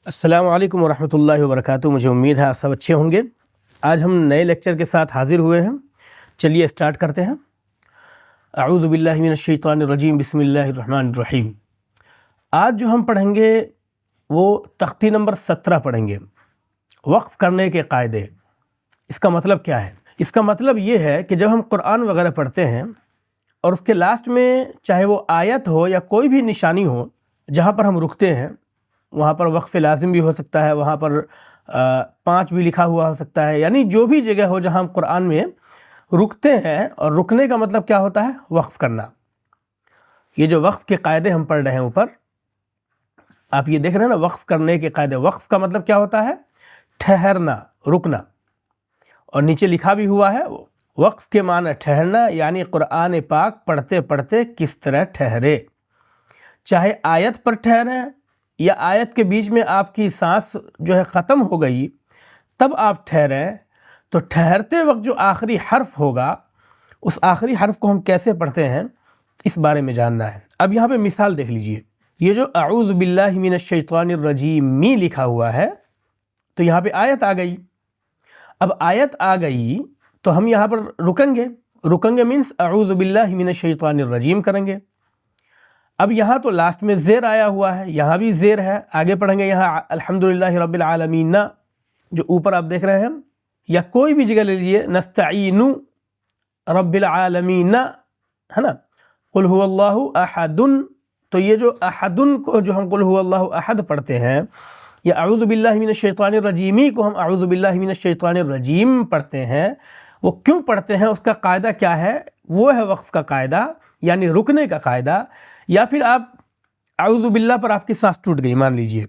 السلام علیکم ورحمۃ اللہ وبرکاتہ۔ مجھے امید ہے آپ سب اچھے ہوں گے۔ آج ہم نئے لیکچر کے ساتھ حاضر ہوئے ہیں۔ چلیے اسٹارٹ کرتے ہیں۔ اعوذ باللہ من الشیطان الرجیم، بسم اللہ الرحمن الرحیم۔ آج جو ہم پڑھیں گے وہ تختی نمبر 17 پڑھیں گے، وقف کرنے کے قاعدے۔ اس کا مطلب کیا ہے؟ اس کا مطلب یہ ہے کہ جب ہم قرآن وغیرہ پڑھتے ہیں اور اس کے لاسٹ میں چاہے وہ آیت ہو یا کوئی بھی نشانی ہو جہاں پر ہم رکتے ہیں، وہاں پر وقف لازم بھی ہو سکتا ہے، وہاں پر 5 بھی لکھا ہوا ہو سکتا ہے، یعنی جو بھی جگہ ہو جہاں ہم قرآن میں رکتے ہیں، اور رکنے کا مطلب کیا ہوتا ہے؟ وقف کرنا۔ یہ جو وقف کے قاعدے ہم پڑھ رہے ہیں اوپر، آپ یہ دیکھ رہے ہیں نا، وقف کرنے کے قاعدے۔ وقف کا مطلب کیا ہوتا ہے؟ ٹھہرنا، رکنا۔ اور نیچے لکھا بھی ہوا ہے، وقف کے معنی ٹھہرنا، یعنی قرآن پاک پڑھتے پڑھتے کس طرح ٹھہرے، چاہے آیت پر ٹھہرے یا آیت کے بیچ میں آپ کی سانس جو ہے ختم ہو گئی تب آپ ٹھہریں، تو ٹھہرتے وقت جو آخری حرف ہوگا اس آخری حرف کو ہم کیسے پڑھتے ہیں اس بارے میں جاننا ہے۔ اب یہاں پہ مثال دیکھ لیجئے، یہ جو اعوذ باللہ من الشیطان الرجیم می لکھا ہوا ہے، تو یہاں پہ آیت آ گئی۔ اب آیت آ گئی تو ہم یہاں پر رکیں گے مینس اعوذ باللہ من الشیطان الرجیم کریں گے۔ اب یہاں تو لاسٹ میں زیر آیا ہوا ہے، یہاں بھی زیر ہے، آگے پڑھیں گے یہاں الحمدللہ رب العالمین، جو اوپر آپ دیکھ رہے ہیں، یا کوئی بھی جگہ لے لیجئے، نستعین رب العالمین، ہے نا، قل هو اللہ احد۔ تو یہ جو احد کو جو ہم قل هو اللہ احد پڑھتے ہیں، یا اعوذ باللہ من الشیطان الرجیمی کو ہم اعوذ باللہ من الشیطان الرجیم پڑھتے ہیں، وہ کیوں پڑھتے ہیں، اس کا قاعدہ کیا ہے؟ وہ ہے وقف کا قاعدہ، یعنی رکنے کا قاعدہ۔ یا پھر آپ اعوذ باللہ پر آپ کی سانس ٹوٹ گئی مان لیجئے،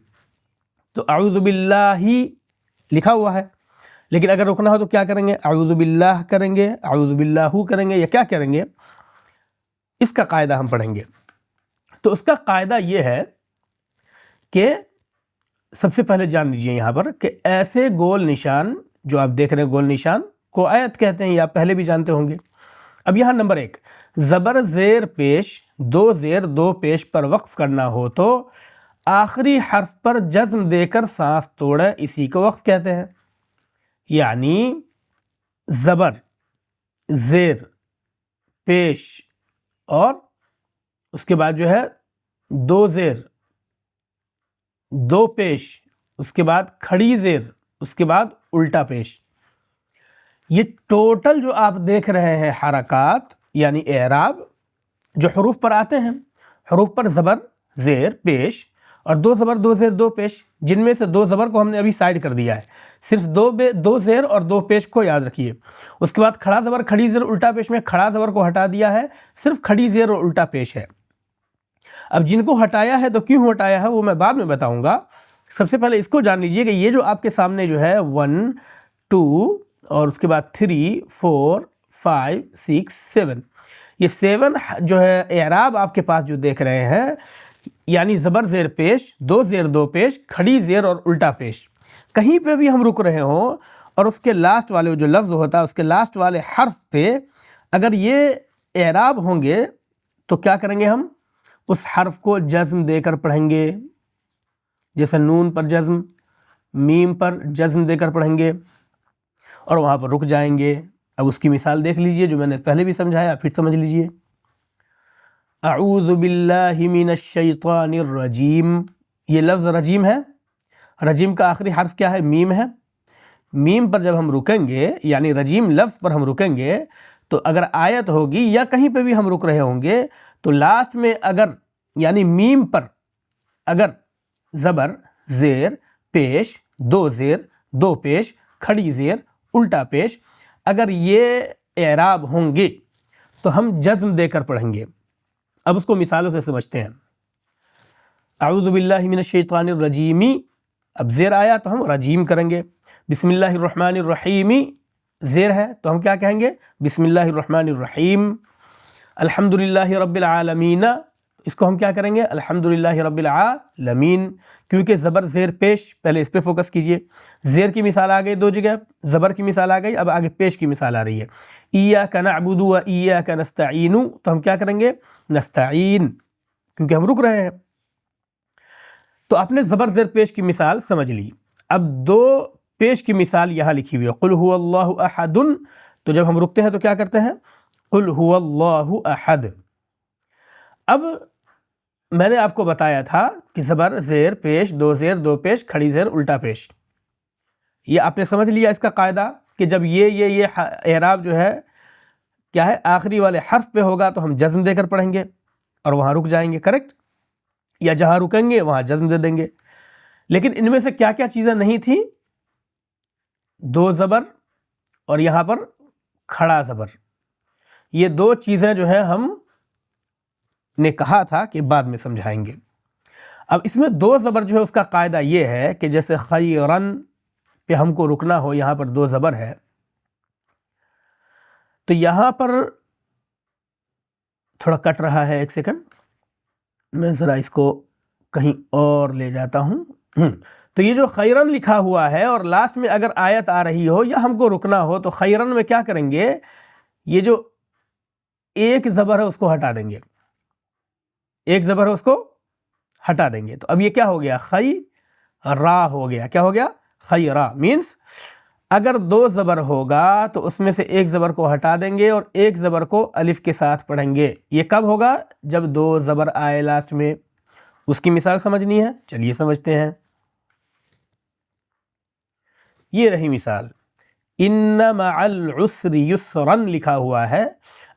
تو اعوذ باللہ ہی لکھا ہوا ہے، لیکن اگر رکنا ہو تو کیا کریں گے؟ اعوذ باللہ کریں گے، اعوذ باللہ کریں گے، یا کیا کریں گے؟ اس کا قاعدہ ہم پڑھیں گے۔ تو اس کا قاعدہ یہ ہے کہ سب سے پہلے جان لیجئے یہاں پر کہ ایسے گول نشان جو آپ دیکھ رہے ہیں، گول نشان کو آیت کہتے ہیں، یا پہلے بھی جانتے ہوں گے۔ اب یہاں نمبر 1، زبر زیر پیش 2 زیر 2 پیش پر وقف کرنا ہو تو آخری حرف پر جزم دے کر سانس توڑیں، اسی کو وقف کہتے ہیں۔ یعنی زبر زیر پیش اور اس کے بعد جو ہے 2 زیر 2 پیش، اس کے بعد کھڑی زیر، اس کے بعد الٹا پیش، یہ ٹوٹل جو آپ دیکھ رہے ہیں حرکات یعنی اعراب جو حروف پر آتے ہیں، حروف پر زبر زیر پیش اور 2 زبر 2 زیر 2 پیش، جن میں سے 2 زبر کو ہم نے ابھی سائیڈ کر دیا ہے، صرف 2 زیر اور 2 پیش کو یاد رکھیے۔ اس کے بعد کھڑا زبر کھڑی زیر الٹا پیش میں کھڑا زبر کو ہٹا دیا ہے، صرف کھڑی زیر اور الٹا پیش ہے۔ اب جن کو ہٹایا ہے تو کیوں ہٹایا ہے وہ میں بعد میں بتاؤں گا۔ سب سے پہلے اس کو جان لیجئے کہ یہ جو آپ کے سامنے جو ہے 1 2 اور اس کے بعد 3 4 5 6 7، یہ 7 جو ہے اعراب آپ کے پاس جو دیکھ رہے ہیں، یعنی زبر زیر پیش 2 زیر 2 پیش کھڑی زیر اور الٹا پیش، کہیں پہ بھی ہم رک رہے ہوں اور اس کے لاسٹ والے جو لفظ ہوتا ہے اس کے لاسٹ والے حرف پہ اگر یہ اعراب ہوں گے تو کیا کریں گے؟ ہم اس حرف کو جزم دے کر پڑھیں گے، جیسے نون پر جزم، میم پر جزم دے کر پڑھیں گے اور وہاں پر رک جائیں گے۔ اب اس کی مثال دیکھ لیجئے جو میں نے پہلے بھی سمجھایا، پھر سمجھ لیجئے۔ اعوذ باللہ من الشیطان الرجیم، یہ لفظ رجیم ہے، رجیم کا آخری حرف کیا ہے؟ میم ہے۔ میم پر جب ہم رکیں گے، یعنی رجیم لفظ پر ہم رکیں گے، تو اگر آیت ہوگی یا کہیں پہ بھی ہم رک رہے ہوں گے تو لاسٹ میں اگر یعنی میم پر اگر زبر زیر پیش 2 زیر 2 پیش کھڑی زیر الٹا پیش اگر یہ اعراب ہوں گے تو ہم جزم دے کر پڑھیں گے۔ اب اس کو مثالوں سے سمجھتے ہیں۔ اعوذ باللہ من الشیطان الرجیمی، اب زیر آیا تو ہم رجیم کریں گے۔ بسم اللہ الرحمن الرحیم، زیر ہے تو ہم کیا کہیں گے؟ بسم اللہ الرحمن الرحیم۔ الحمدللہ رب العالمین، اس کو ہم کیا کریں گے؟ الحمدللہ رب العالمین، کیونکہ زبر زیر پیش، پہلے اس پہ فوکس کیجئے۔ زیر کی مثال آ گئی 2 جگہ، زبر کی مثال آ گئی، اب آگے پیش کی مثال آ رہی ہے۔ ایاک نعبد و ایاک نستعین، تو ہم کیا کریں گے؟ نستعین، کیونکہ ہم رک رہے ہیں۔ تو آپ نے زبر زیر پیش کی مثال سمجھ لی. اب دو پیش کی مثال یہاں لکھی ہوئی ہے، قل هو اللہ احد. تو جب ہم رکتے ہیں تو کیا کرتے ہیں؟ قل هو اللہ احد. اب میں نے آپ کو بتایا تھا کہ زبر زیر پیش، دو زیر دو پیش، کھڑی زیر الٹا پیش. یہ آپ نے سمجھ لیا اس کا قاعدہ کہ جب یہ اعراب جو ہے کیا ہے، آخری والے حرف پہ ہوگا تو ہم جزم دے کر پڑھیں گے اور وہاں رک جائیں گے، کریکٹ؟ یا جہاں رکیں گے وہاں جزم دے دیں گے. لیکن ان میں سے کیا کیا چیزیں نہیں تھیں؟ دو زبر اور یہاں پر کھڑا زبر. یہ دو چیزیں جو ہیں ہم نے کہا تھا کہ بعد میں سمجھائیں گے. اب اس میں دو زبر جو ہے اس کا قاعدہ یہ ہے کہ جیسے خیرن پہ ہم کو رکنا ہو، یہاں پر دو زبر ہے، تو یہاں پر تھوڑا کٹ رہا ہے، ایک سیکنڈ میں ذرا اس کو کہیں اور لے جاتا ہوں. تو یہ جو خیرن لکھا ہوا ہے اور لاسٹ میں اگر آیت آ رہی ہو یا ہم کو رکنا ہو تو خیرن میں کیا کریں گے؟ یہ جو ایک زبر ہے اس کو ہٹا دیں گے، ایک زبر ہے اس کو ہٹا دیں گے. تو اب یہ کیا ہو گیا؟ خیرا ہو گیا. کیا ہو گیا؟ خیرا. مینس اگر دو زبر ہوگا تو اس میں سے ایک زبر کو ہٹا دیں گے اور ایک زبر کو الف کے ساتھ پڑھیں گے. یہ کب ہوگا؟ جب دو زبر آئے لاسٹ میں. اس کی مثال سمجھنی ہے، چلیے سمجھتے ہیں. یہ رہی مثال، ان مع العسر یسرن لکھا ہوا ہے.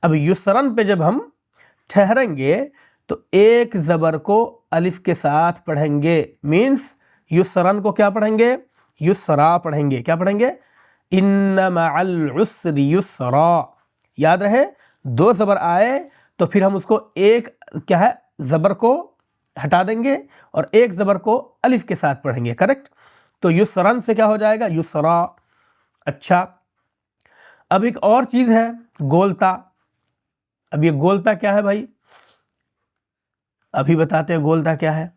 اب یسرن پہ جب ہم ٹھہریں گے تو ایک زبر کو الف کے ساتھ پڑھیں گے. مینس یسرن کو کیا پڑھیں گے؟ یسرا پڑھیں گے. کیا پڑھیں گے؟ ان مع العسر یسرا. یاد رہے دو زبر آئے تو پھر ہم اس کو ایک کیا ہے زبر کو ہٹا دیں گے اور ایک زبر کو الف کے ساتھ پڑھیں گے، کریکٹ؟ تو یسرن سے کیا ہو جائے گا؟ یسرا. اچھا، اب ایک اور چیز ہے گولتا. اب یہ گولتا کیا ہے بھائی؟ ابھی بتاتے ہیں گولتا کیا ہے.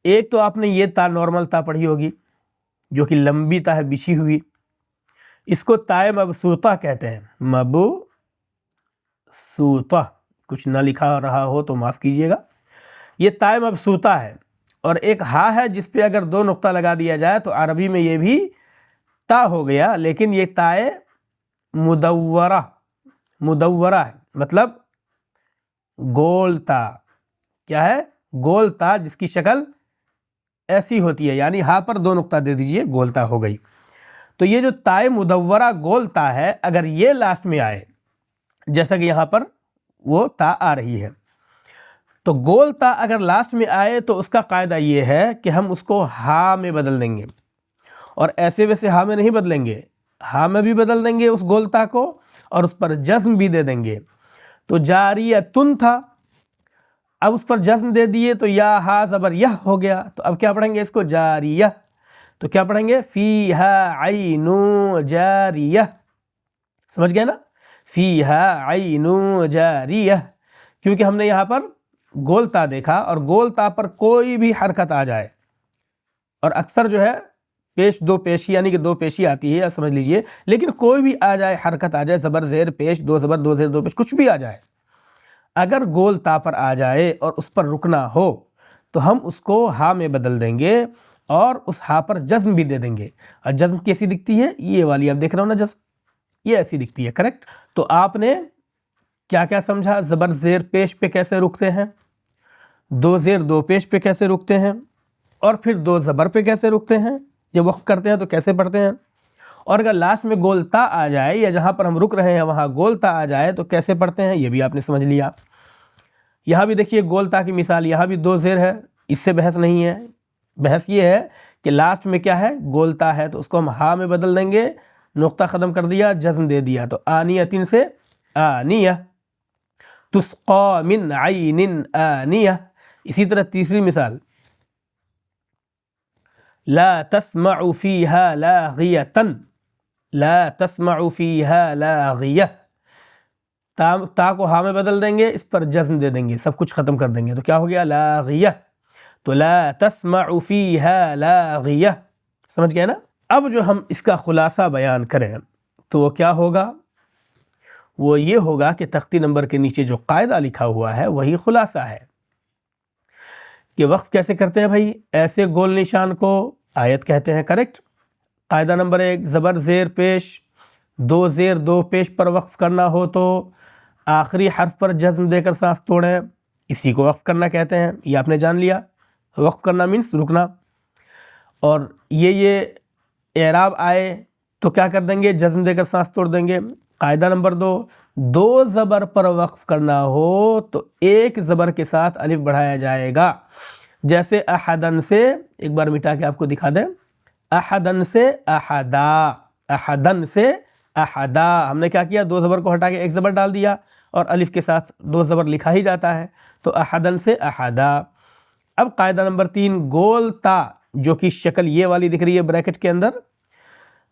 ایک تو آپ نے یہ تا نارمل تا پڑھی ہوگی جو کہ لمبی تا ہے، بچھی ہوئی. اس کو تائے مبسوطہ کہتے ہیں. مبسوطہ، کچھ نہ لکھا رہا ہو تو معاف کیجیے گا. یہ تائے مبسوطہ ہے اور ایک ہا ہے جس پہ اگر دو نقطہ لگا دیا جائے تو عربی میں یہ بھی تا ہو گیا. لیکن یہ تائے مدورہ ہے، مطلب گول تا. کیا ہے؟ گول تا، جس کی شکل ایسی ہوتی ہے، یعنی ہا پر دو نقطہ دے دیجئے، گول تا ہو گئی. تو یہ جو تائے مدورہ گول تا ہے، اگر یہ لاسٹ میں آئے جیسا کہ یہاں پر وہ تا آ رہی ہے، تو گول تا اگر لاسٹ میں آئے تو اس کا قاعدہ یہ ہے کہ ہم اس کو ہا میں بدل دیں گے. اور ایسے ویسے ہا میں نہیں بدلیں گے، ہا میں بھی بدل دیں گے اس گول تا کو اور اس پر جزم بھی دے دیں گے. تو جاریتن تھا، اب اس پر جزم دے دیے تو یا ہا زبر یہ ہو گیا. تو اب کیا پڑھیں گے اس کو؟ جاریہ. تو کیا پڑھیں گے؟ فیہا عین جاریہ. سمجھ گئے نا؟ فیہا عین جاریہ. کیونکہ ہم نے یہاں پر گول تا دیکھا اور گول تا پر کوئی بھی حرکت آ جائے، اور اکثر جو ہے پیش دو پیشی یعنی کہ دو پیشی آتی ہے، سمجھ لیجئے، لیکن کوئی بھی آ جائے، حرکت آ جائے، زبر زیر پیش، دو زبر دو زیر دو پیش، کچھ بھی آ جائے، اگر گول تا پر آ جائے اور اس پر رکنا ہو تو ہم اس کو ہا میں بدل دیں گے اور اس ہا پر جزم بھی دے دیں گے. اور جزم کیسی دکھتی ہے؟ یہ والی آپ دیکھ رہے ہو نا جزم، یہ ایسی دکھتی ہے، کریکٹ؟ تو آپ نے کیا کیا سمجھا؟ زبر زیر پیش پہ کیسے رکتے ہیں، دو زیر دو پیش پہ کیسے رکتے ہیں، اور پھر دو زبر پہ کیسے رکتے ہیں، جب وقف کرتے ہیں تو کیسے پڑھتے ہیں، اور اگر لاسٹ میں گولتا آ جائے یا جہاں پر ہم رک رہے ہیں وہاں گولتا آ جائے تو کیسے پڑھتے ہیں، یہ بھی آپ نے سمجھ لیا. یہاں بھی دیکھیے گولتا کی مثال، یہاں بھی دو زیر ہے، اس سے بحث نہیں ہے. بحث یہ ہے کہ لاسٹ میں کیا ہے؟ گولتا ہے، تو اس کو ہم ہا میں بدل دیں گے، نقطہ ختم کر دیا، جزم دے دیا، تو آنیتن سے آنیہ. تسقا من عین آنیہ. اسی طرح تیسری مثال، لا تسمع فیہا لاغیۃ. لا تسمع فیہا لاغیہ. تا کو ہا میں بدل دیں گے، اس پر جزم دے دیں گے، سب کچھ ختم کر دیں گے، تو کیا ہو گیا؟ لاغیہ. تو لا تسمع فیہا لاغیہ. سمجھ گئے نا؟ اب جو ہم اس کا خلاصہ بیان کریں تو وہ کیا ہوگا؟ وہ یہ ہوگا کہ تختی نمبر کے نیچے جو قاعدہ لکھا ہوا ہے وہی خلاصہ ہے. کہ وقف کیسے کرتے ہیں بھائی؟ ایسے گول نشان کو آیت کہتے ہیں، کریکٹ۔ قاعدہ نمبر 1، زبر زیر پیش، 2 زیر 2 پیش پر وقف کرنا ہو تو آخری حرف پر جزم دے کر سانس توڑیں، اسی کو وقف کرنا کہتے ہیں۔ یہ آپ نے جان لیا، وقف کرنا مینس رکنا۔ اور یہ اعراب آئے تو کیا کر دیں گے؟ جزم دے کر سانس توڑ دیں گے۔ قاعدہ نمبر 2، 2 زبر پر وقف کرنا ہو تو 1 زبر کے ساتھ الف بڑھایا جائے گا، جیسے احدن سے، ایک بار مٹا کے آپ کو دکھا دیں، احدن سے احدا، احدن سے احدا، ہم نے کیا کیا؟ 2 زبر کو ہٹا کے 1 زبر ڈال دیا، اور الف کے ساتھ 2 زبر لکھا ہی جاتا ہے، تو احدن سے احدا۔ اب قاعدہ نمبر 3، گول تا، جو کہ شکل یہ والی دکھ رہی ہے بریکٹ کے اندر،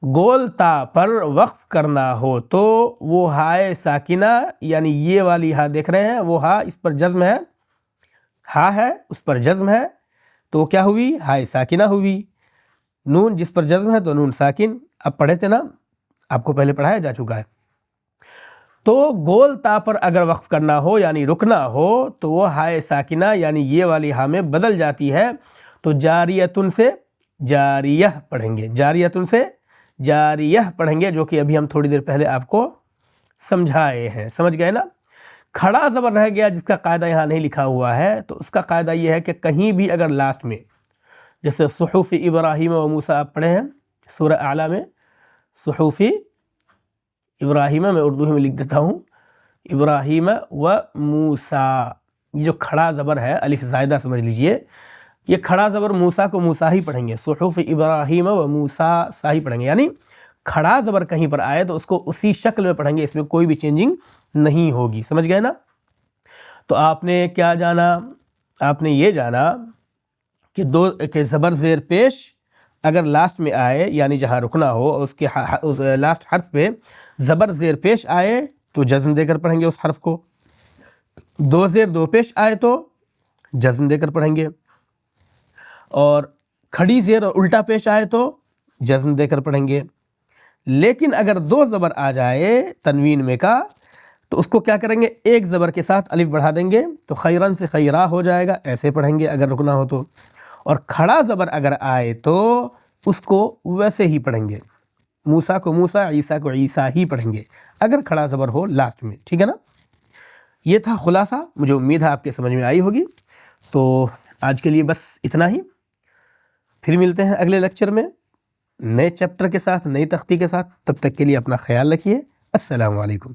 گول تا پر وقف کرنا ہو تو وہ ہائے ساکنہ، یعنی یہ والی ہا دیکھ رہے ہیں، وہ ہا اس پر جزم ہے، ہا ہے اس پر جزم ہے، تو وہ کیا ہوئی؟ ہائے ساکنہ ہوئی۔ نون جس پر جزم ہے تو نون ساکن، اب پڑھے تھے نا، آپ کو پہلے پڑھایا جا چکا ہے۔ تو گول تا پر اگر وقف کرنا ہو یعنی رکنا ہو تو وہ ہائے ساکنہ یعنی یہ والی ہا میں بدل جاتی ہے، تو جاریتن سے جاریہ پڑھیں گے، جاریتن سے جاریہ پڑھیں گے، جو کہ ابھی ہم تھوڑی دیر پہلے آپ کو سمجھائے ہیں، سمجھ گئے نا۔ کھڑا زبر رہ گیا جس کا قاعدہ یہاں نہیں لکھا ہوا ہے، تو اس کا قاعدہ یہ ہے کہ کہیں بھی اگر لاسٹ میں، جیسے صحف ابراہیم و موسیٰ آپ پڑھے ہیں سورہ اعلیٰ میں، صحف ابراہیم، میں اردو میں لکھ دیتا ہوں، ابراہیم و موسیٰ، یہ جو کھڑا زبر ہے الف زائدہ سمجھ لیجئے، یہ کھڑا زبر موسیٰ کو موسیٰ ہی پڑھیں گے، صحف ابراہیم و موسیٰ سا ہی پڑھیں گے، یعنی کھڑا زبر کہیں پر آئے تو اس کو اسی شکل میں پڑھیں گے، اس میں کوئی بھی چینجنگ نہیں ہوگی، سمجھ گئے نا۔ تو آپ نے کیا جانا؟ آپ نے یہ جانا کہ زبر زیر پیش اگر لاسٹ میں آئے یعنی جہاں رکنا ہو، اس کے لاسٹ حرف پہ زبر زیر پیش آئے تو جزم دے کر پڑھیں گے اس حرف کو، 2 زیر 2 پیش آئے تو جزم دے کر پڑھیں گے، اور کھڑی زیر اور الٹا پیش آئے تو جزم دے کر پڑھیں گے۔ لیکن اگر 2 زبر آ جائے تنوین میں کا تو اس کو کیا کریں گے؟ 1 زبر کے ساتھ الف بڑھا دیں گے، تو خیرن سے خیرہ ہو جائے گا، ایسے پڑھیں گے اگر رکنا ہو تو۔ اور کھڑا زبر اگر آئے تو اس کو ویسے ہی پڑھیں گے، موسیٰ کو موسیٰ، عیسیٰ کو عیسیٰ ہی پڑھیں گے اگر کھڑا زبر ہو لاسٹ میں، ٹھیک ہے نا۔ یہ تھا خلاصہ، مجھے امید ہے آپ کے سمجھ میں آئی ہوگی۔ تو آج کے لیے بس اتنا ہی، پھر ملتے ہیں اگلے لیکچر میں نئے چیپٹر کے ساتھ، نئی تختی کے ساتھ، تب تک کے لیے اپنا خیال رکھیے۔ السلام علیکم۔